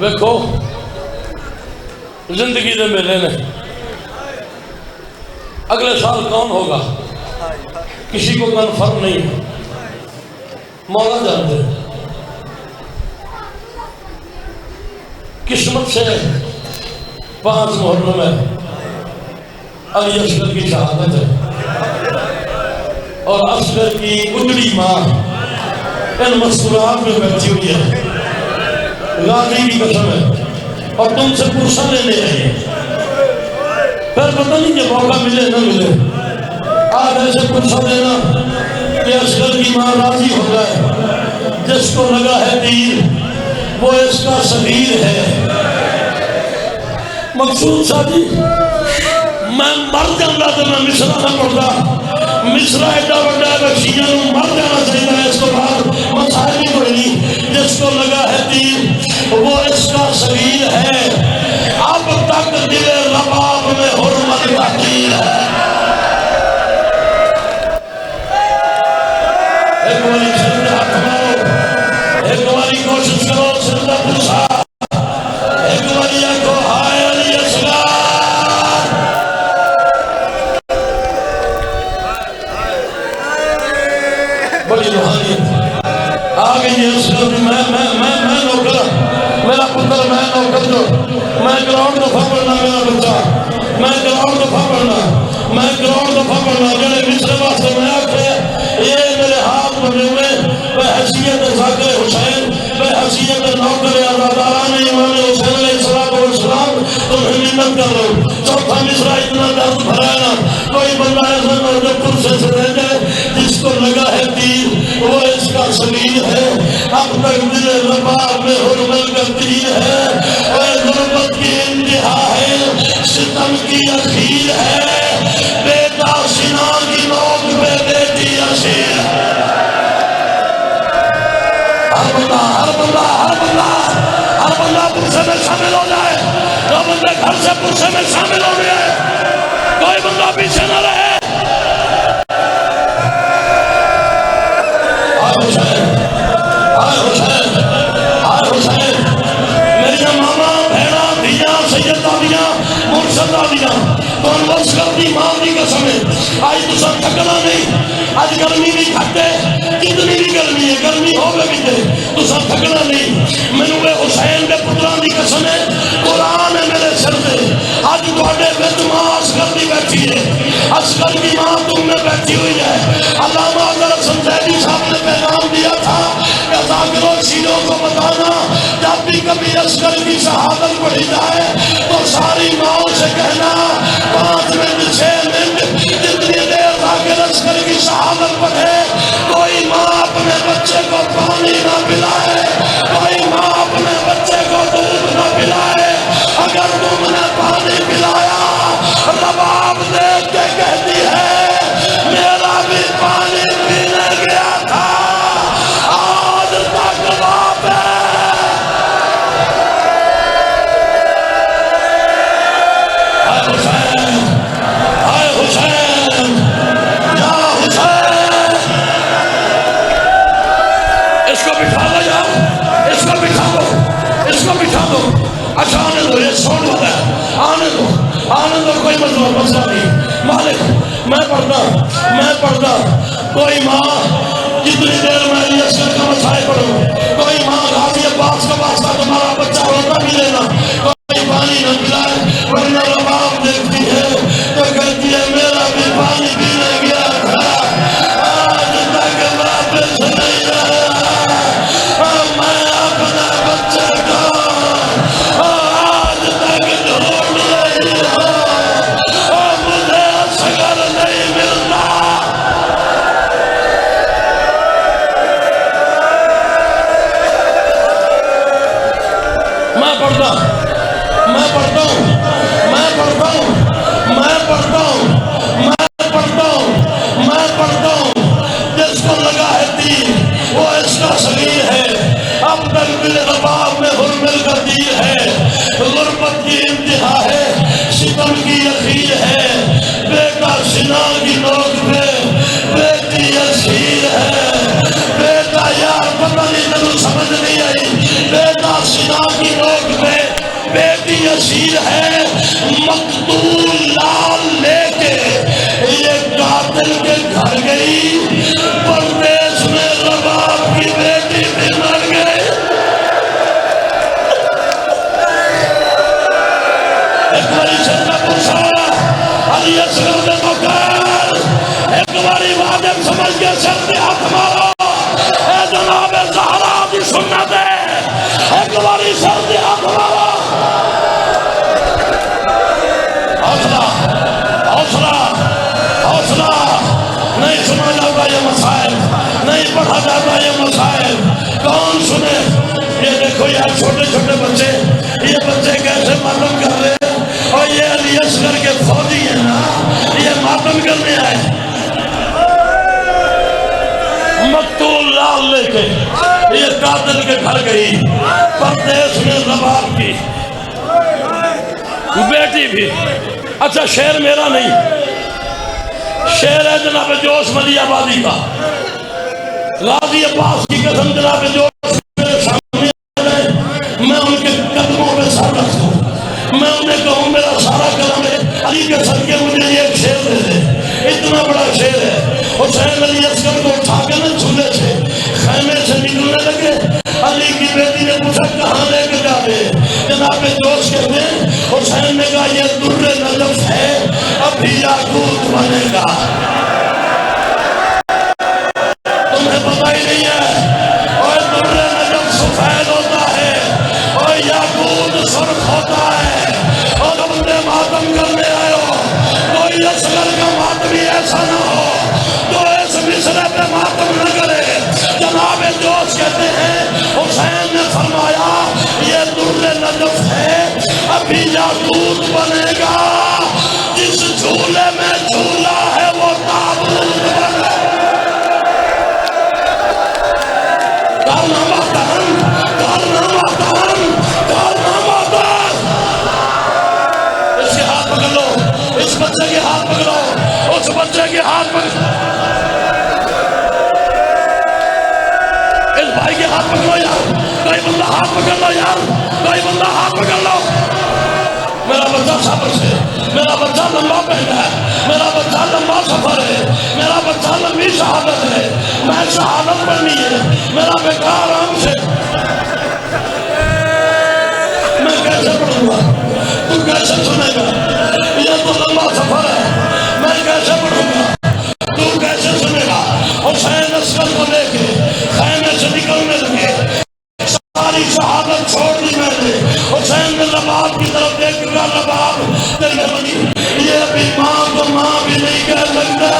देखो जिंदगी के मेले ने अगले साल कौन होगा किसी को कन्फर्म नहीं है, मौला जानते हैं। किस्मत से 5 मुहर्रम है, अली असगर की शहादत है और असगर की उजड़ी माँ इन मस्तूरात में बैठी हुई है। गाजी की कसम है और तुमसे पुरसा लेने आई। फिर पता नहीं कि मौका मिले ना मिले, आज ऐसे पुरसा देना कि असगर की माँ राजी हो जाए। जिसको लगा है तीर वो इसका शरीर है। मकसूद शादी मैं मर जाता तो मैं मिसरा ना पढ़ता। मिसरा एडा बड़ा बच्चियां मर जाना चाहिए, इसको बाद मसाइल ही कोई नहीं। जिसको लगा है तीर वो इसका शरीर है। अब तक दिले रबाब में हुर्मत का तीर है। एक बारी सिंधा करो, एक बारी कोशिश करो सिंधा पूछा, एक बारी आखो हाय अली असगर। बड़ी रूहानियत आ गई है। मैं नौकर, मेरा पुत्र मैं नौकर जो मैं ग्राउंड दफा पढ़ना, मेरा बच्चा मैं ग्राउंड दफा पढ़ना, मैं ग्राउंड दफा पढ़ना। जड़े मिसरे वास्ते मैं आखे ये मेरे हाथ बने हुए बहसीयत ज़ाकिर हुसैन, बहसीयत नौकर आज़ादारान इमाम हुसैन अलैहिस्सलाम तुम्हें मिन्नत कर लो। चौथा मिसरा इतना दर्द भरा है ना, कोई बंदा ऐसा ना जो पुरसे से रह जाए, जिसको लगा है तीर वो इसका शरीर है। अब तक दिल रबाब में हुर्मल का तीर है, और गुर्बत की इंतहा है, सितम की अखीर है। बेटा सिना की नोक पे बेटी असीर है। हर बंदा पुरसे में शामिल हो जाए। जो बंदे घर से पुरसे में शामिल हो गए, कोई बंदा पीछे न रहे। मेरिया मामा भेड़ा धिया सैयदा दिया मुर्शदा दिया कौन वर्ष करती मां की कसम है। आज तुसा थकना नहीं, आज गर्मी भी खट्टे, कितनी भी गर्मी है, गर्मी हो गई तुसा थकना नहीं। मैनू हुसैन के पुत्रा की कसम है, कुरान है मेरे सिर से। आज थोड़े विच मां असगर की बैठी है, असगर की मां तुम में बैठी हुई है। अल्लामा संजैदी साहब ने पैगाम दिया था, जाकिरों शीरों को बताना, जब भी कभी असगर की शहादत पढ़ी जाए तो सारी माओ से कहना 5 मिनट 6 मिनट जितनी देर जाकिर असगर की शहादत पढ़े, कोई माँ अपने बच्चे को पानी ना पिलाए, कोई माँ अपने बच्चे को दूध ना पिलाए। अगर तुमने पानी पिलाया, रबाब देख के कहती है मेरा भी पानी पीने गया था, आज तक बाप है। हाय हुसैन, हाय हुसैन, या हुसैन। इसको बिठा लो यार, इसको बिठा दो, इसको बिठा दो। अच्छा आने दो, ये सोन वाला है, आने दो, आने दो, कोई मसला नहीं। मालिक मैं पढ़ता कोई माँ जितनी देर में असगर का मसाए पढ़ो, कोई माँ गाजी अब्बास का वास्ता तुम्हारा बच्चा रोता भी लेना, कोई पानी न पिलाए, वरना रबाब देखती है तो कहती है मेरा भी पानी पीने गया था, आज तक वापस नहीं आया। मैं अपने बच्चे को आज तक ढूंढ रही हूँ, मुझे असगर नहीं मिलता। मैं पढ़ता हूँ, जिसको लगा है तीर वो इसका शरीर है। अब तक दिल रबाब में हुर्मिल का तीर है, गुर्बत की इंतहा है, सितम की अखीर है। बेटा सिना की नोक पे बेटी असीर है। बेटा यार पता नहीं तेनू समझ नहीं आई, बेटा सिना की नोक पे बेटी असीर है। मकतूल लाल लेके ये कातिल के घर गई, परदेश में रबाब की बेटी भी मर गई। एक बारी चंदा पूछा अली असगर ने मकार, एक बारी वादम समझ के सर पे हाथ मारो, ए जनाब ज़हरा की सुन्नत है, एक बारी सर पे हाथ मारो। हौसला नहीं सुना जाता ये मसाइल, नहीं पढ़ा जाता ये मसाइल, कौन सुने। ये देखो यार छोटे छोटे बच्चे, ये बच्चे कैसे मातम कर रहे हैं, और ये अली असगर के फौजी है ना, ये मातम करने आए। मकतूल लाल लेके ये कातिल के घर गई, परदेश में रबाब की बेटी भी। अच्छा शेर मेरा नहीं, शेर है जनाब जोश मली आबादी का। गाजी अब्बास की कसम जनाब जोश मेरे सामने आ जाए, मैं उनके कदमों पे सर रख दूं, मैं उन्हें कहूँ मेरा सारा कलम है अली के सदके मुझे ये शेर दे दे। इतना बड़ा शेर है। हुसैन अली असगर को उठा के ना झूले से खैमे से निकलने लगे। अली की बेटी ने पूछा कहाँ लेके जा रहे, जनाब जोश कहते हैं हुसैन ने कहा ये दुर्रे नजफ है, अभी याकूत बनेगा। तुम्हें पता ही नहीं है, और दुर्रे नजफ सफेद होता है और याकूत सुर्ख होता है। और अपने के हाथ पकड़ो, इस भाई के हाथ पकड़ो यार, कोई बंदा हाथ पकड़ लो यार, कोई बंदा हाथ पकड़ लो। मेरा बच्चा सफर से, मेरा बच्चा लंबा पहना है, मेरा बच्चा लंबा सफर है, मेरा बच्चा लंबी शहादत है, मैं शहादत पढ़नी है, मेरा बेटा आराम से। मैं कैसे पढ़ूंगा, तू कैसे सुनेगा, ये तो लंबा सफर है, मैं कैसे पढ़ूंगा, तू कैसे सुनेगा। हुसैन अस्कर को लेके खैमे से निकलने लगे, सारी शहादत छोड़ दी मैंने। हुसैन ने रबाब की तरफ देख कर रबाब ये भी माँ को माँ भी नहीं कह सकता,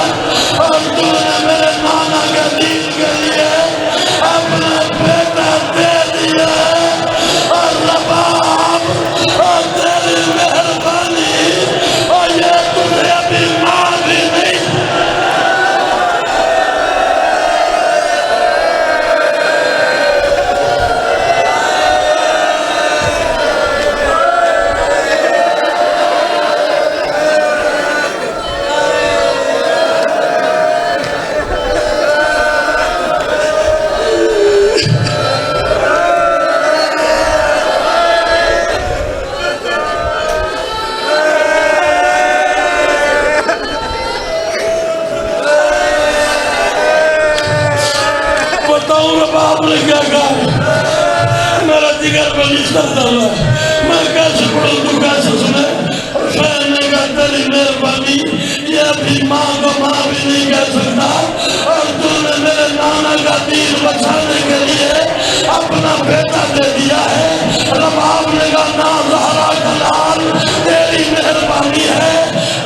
और तूने मेरे नाना के दीन के लिए अपना बेटा दे दिया। और रबाब और तेरी मेहरबानी, और ये तुझे अभी माँ भी नहीं। रबाब ने क्या कहा, मेरा जिगर बलिस्तर डाला, मैं कैसे पढ़ूं, तू कैसे सुने। हुसैन ने कहा तेरी मेहरबानी, ये भी माँ को माँ भी नहीं कह सकता, और तूने मेरे नाना का दीन बचाने के लिए अपना बेटा दे दिया है। रबाब ने कहा ना ज़हरा का लाल, तेरी मेहरबानी है,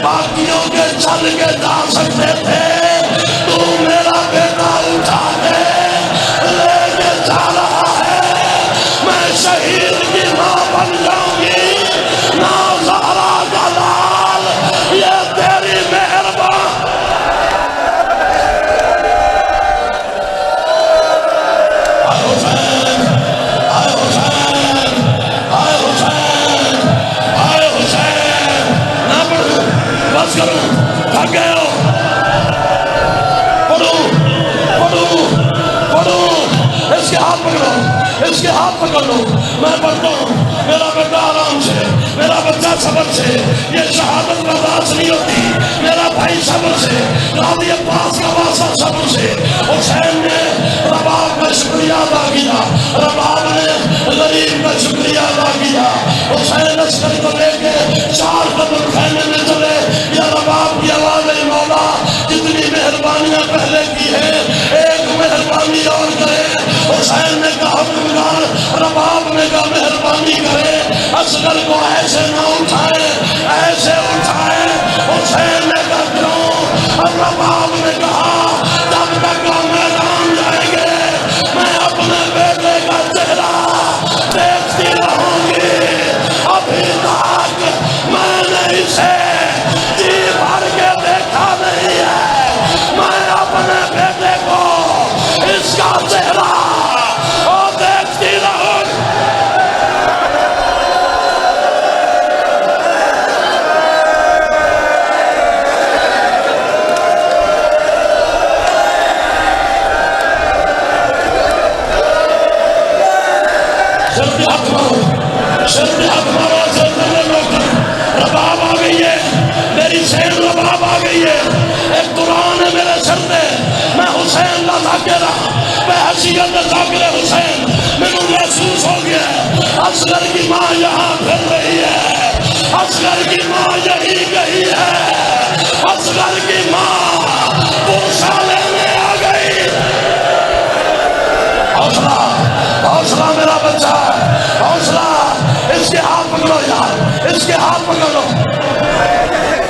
बाकियों के चल के जा सकते थे, तू मेरा बेटा उठा दे लेके जा रहा है। मैं शहीद की माँ बन जाऊंगी, ना ज़हरा का लाल, ये तेरी मेहरबानी। आए हुसैन, आए हुसैन, आए हुसैन, आए हुसैन। ना पढ़ू, बस करूं, थक गए हो, पढ़ू पढ़ू पढ़ू। इसके हाथ पकड़ो, इसके हाथ पकड़ लो, मैं पढ़ता हूँ। मेरा बेटा आराम से, मेरा बच्चा सबर से, ये शहादत बर्दाश्त नहीं होती, मेरा भाई सबर से, गाजी अब्बास का वासा सबर से। हुसैन ने रबाब का शुक्रिया अदा किया, रबाब ने गरीब का शुक्रिया अदा किया। हुसैन अस्कर को लेके 4 कदम खैमे में चले, या रबाब की आवाज़ है मौला जितनी मेहरबानियां पहले की है, एक मेहरबानी और करे। हुसैन ने कहा हुक्मदार, रबाब ने कहा मेहरबानी करे, असगर को ऐसे न उठाए, ऐसे उठाए। हुसैन ने कहा क्यों, और रबाब ने कहा जब तक मैदान जाएंगे मैं अपने बेटे का चेहरा देखती रहूंगी, अभी तक मैंने इसे जी भर के देखा नहीं है, मैं अपने बेटे को इसका चेहरा और देखती रहूंगी। रबाब आ गई है, मेरी शेर रबाब आ गई है, एक कुरान है मेरे सर पे, मैं हुसैन ला जाकेरा, मैं हसीयत जाकिर हुसैन, मैंने महसूस हो गया असगर की माँ यहाँ फिर रही है, असगर की माँ यही गई है, असगर की माँ पुरसा लेने आ गई। हौसला, हौसला मेरा बच्चा, हौसला। इसके हाथ पकड़ो यार, इसके हाथ पकड़ लो,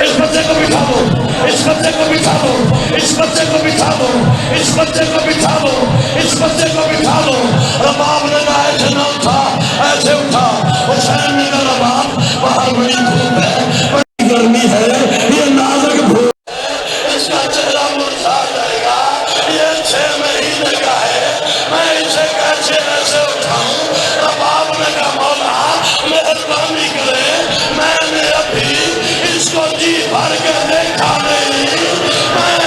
इस बच्चे को बिठा दो, इस बच्चे को बिठा दो, इस बच्चे को बिठा दो, इस बच्चे को बिठा दो, इस बच्चे को बिठा दो। रबाब ने कहा ऐसे न उठा, ऐसे उठा। हुसैन ने कहा रबाब बाहर बड़ी धूप है, बड़ी गर्मी है, ये नाजुक भूख, इसका चेहरा मुरझा जाएगा, ये 6 महीने का है, मैं इसे कैसे ऐसे उठाऊं। रबाब ने कहा मौला मेहरबानी करे, मैंने अभी इसको जी भर के देखा नहीं, मैं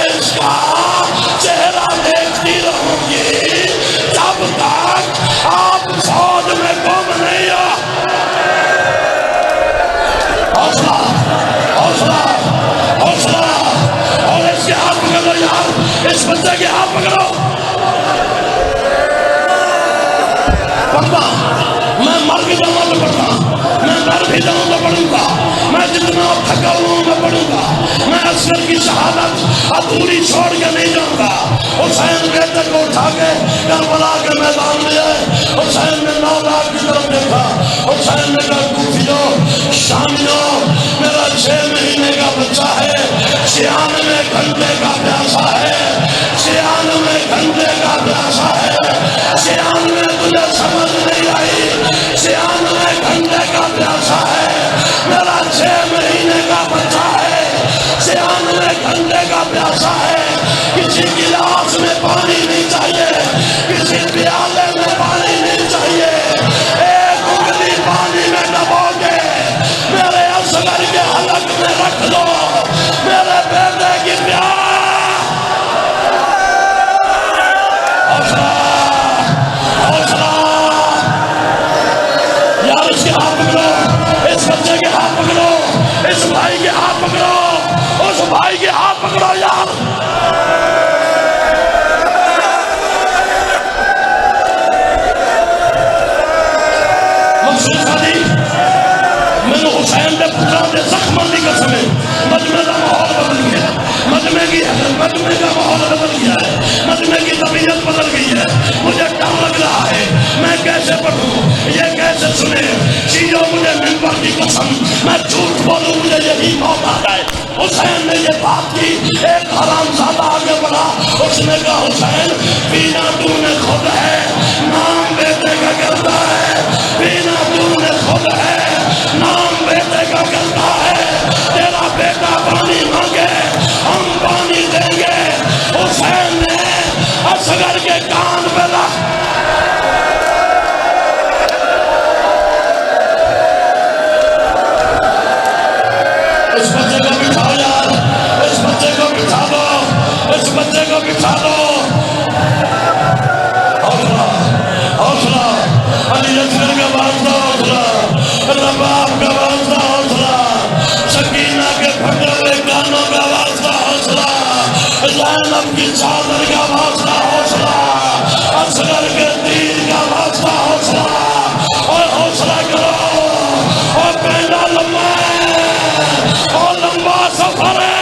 कौमों में पढ़ूंगा, मैं असगर की शहादत अधूरी छोड़ के नहीं जाऊंगा। हुसैन बेटे को उठा के करबला के मैदान में आए। हुसैन ने 9 लाख की तरफ देखा। हुसैन ने कहा कूफियों, शामियों, मेरा 6 महीने का बच्चा है, 96 घंटे का प्यासा है, 96 घंटे का प्यासा है। 96 तुझे समझ नहीं आई, 96 घंटे का प्यासा है। मेरा 6 महीने का बच्चा है, 96 घंटे का प्यासा है। किसी गिलास में पानी नहीं चाहिए, किसी प्याले में पानी नहीं चाहिए। एक उंगली पानी में डबो के मेरे असगर के हलक में रख लो, मेरे बेटे की प्यास। हौसला, हौसला यार, इसके हाथ पकड़ो, इस बच्चे के हाथ पकड़ो, इस भाई के हाथ पकड़ो, उस भाई के हाथ पकड़ो यार। मैंने हुसैन के पुत्रा के जख्म की कसम है, मजमे का माहौल बदल गया, मजमे का माहौल बदल गया है, मजमे की तबीयत बदल गई है। मुझे डर लग रहा है, मैं कैसे पढ़ूं, ये कैसे सुने। चीजों मुझे मिंबर की कसम, मैं झूठ बोलूं, मुझे यही मौत आ जाए। हुसैन ने ये बात की, एक हरामजादा आगे बढ़ा, उसने कहा हुसैन पीना तूने खुद है, नाम बेटे का करता है, पीना तूने खुद है, नाम बेटे का करता है। तेरा बेटा पानी मांगे, हम पानी देंगे। हुसैन ने असगर के कान पे ला, इस बच्चे को बिठा यार, इस बच्चे को बिठा दो, इस बच्चे को बिठा दो। हौसला, हौसला, अली असगर का वास्ता हौसला, रबाब का वास्ता हौसला, सकीना के फटे हुए कानों का वास्ता हौसला, ज़ैनब की चादर का वास्ता हौसला, असगर के तीर का वास्ता हौसला। और हौसला करो, और पहला लंबा है, और लंबा सफर है।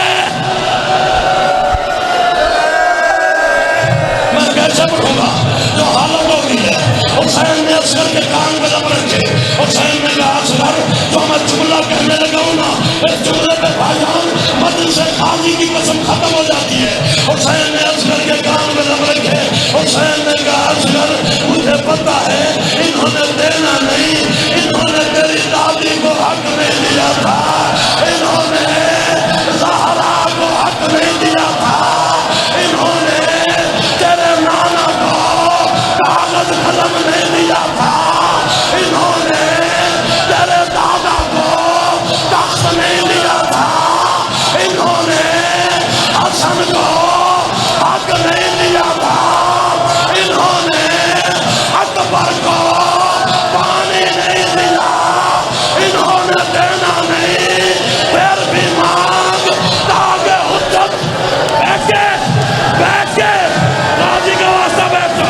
मैं कैसे पढ़ूंगा जो हालत हो गई है। हुसैन ने असगर के कान में लब रखे। हुसैन ने कहा असगर, जो मैं जुमला कहने लगा हूं ना, इस जुमले पे भाईजान मजलिस काजी की कसम खत्म हो जाती है। हुसैन ने असगर के कान में लब रखे। हुसैन ने कहा असगर, मुझे पता है इन्होंने देना नहीं, इन्होंने तेरी दादी को हक नहीं दिया था, इन्होंने ज़हरा को हक नहीं दिया था, इन्होंने तेरे नाना को कागज कलम नहीं दिया था, इन्होंने तेरे दादा को तख्त नहीं दिया था, इन्होंने हसन को हक नहीं दिया था, इन्होंने अकबर को पानी नहीं दिया, इन्होंने देना नहीं, फिर भी मांग तागे हुज्जत। बैठ के गाजी का वास्ता बैठो,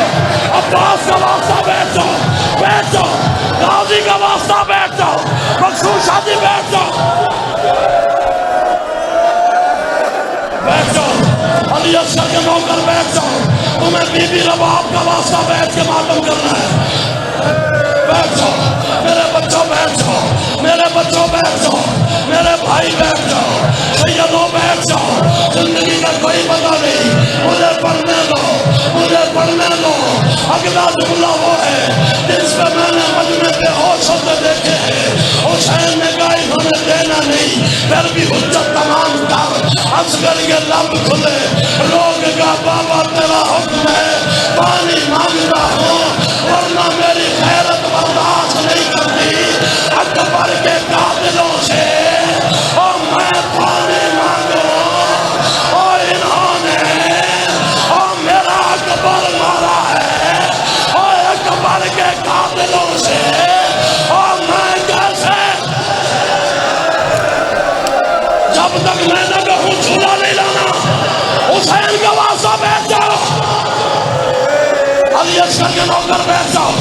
अब्बास का वास्ता बैठो, बैठो, गाजी का वास्ता बैठो, मकसूद शादी बैठो, बैठो, अली असगर के नौकर बैठो। तुम्हें बीबी रबाब का वास्ता बैठ के मातम करना है। बैठो मेरे बच्चों, बैठो मेरे बच्चों, बैठो मेरे भाई, बैठो सैयदों, बैठो। जिंदगी का कोई पता नहीं, मुझे पढ़ने दो, मुझे पढ़ने दो। अगला जुमला वो है जिस पे मैंने मजमे पे और शब्द देखे हैं। हुसैन ने कहा इन्होंने देना नहीं, फिर भी हुज्जत तमाम कर। असगर के लब खुले, लोग का बाबा तेरा हुक्म है, पानी मांगता हूँ, वरना मेरी खैरत बर्दाश्त नहीं करती अकबर के कातिलों से। और मैं पानी मांगू, और इन्होंने और मेरा अकबर मारा है, और अकबर के कातिलों से। और मैं कैसे, जब तक मैं न कहूँ झूला नहीं लाना, हुसैन का वास्ता बैठ जाओ, अली असगर के नौकर बैठ जाओ।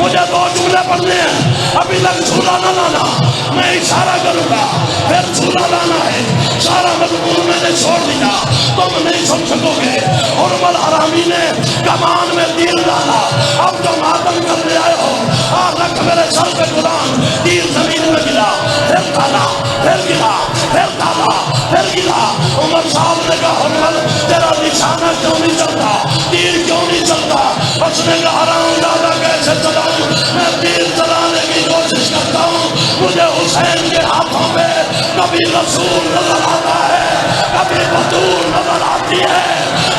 मुझे 2 जुमले पढ़ने हैं, अभी तक सूरा ना लाना, मैं इशारा करूंगा फिर सूरा लाना है। सारा मजमून मैंने छोड़ दिया, तुम नहीं सुन सकोगे। उर्वल हरामी ने कमान में तीर डाला, अब तुम आतंक करने आए हो। और रख मेरे सर पे कुरान, तीर जमीन में गिरा, फिर डाला, फिर गिरा, फिर डाला, फिर गिरा। उमर साहब ने कहा उर्वल तेरा निशाना क्यों नहीं चलता, तीर क्यों नहीं चलता? उसने कहा हराम दादा कैसे चलाऊं, मैं तीर चलाने की कोशिश करता हूँ, मुझे हुसैन के हाथों में कभी रसूल नजर आता है, कभी बतूर नजर आती है,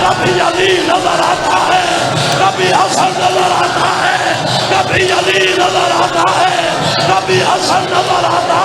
कभी अली नजर आता है, कभी हसन नजर आता है, कभी अली नजर आता है, कभी हसन नजर आता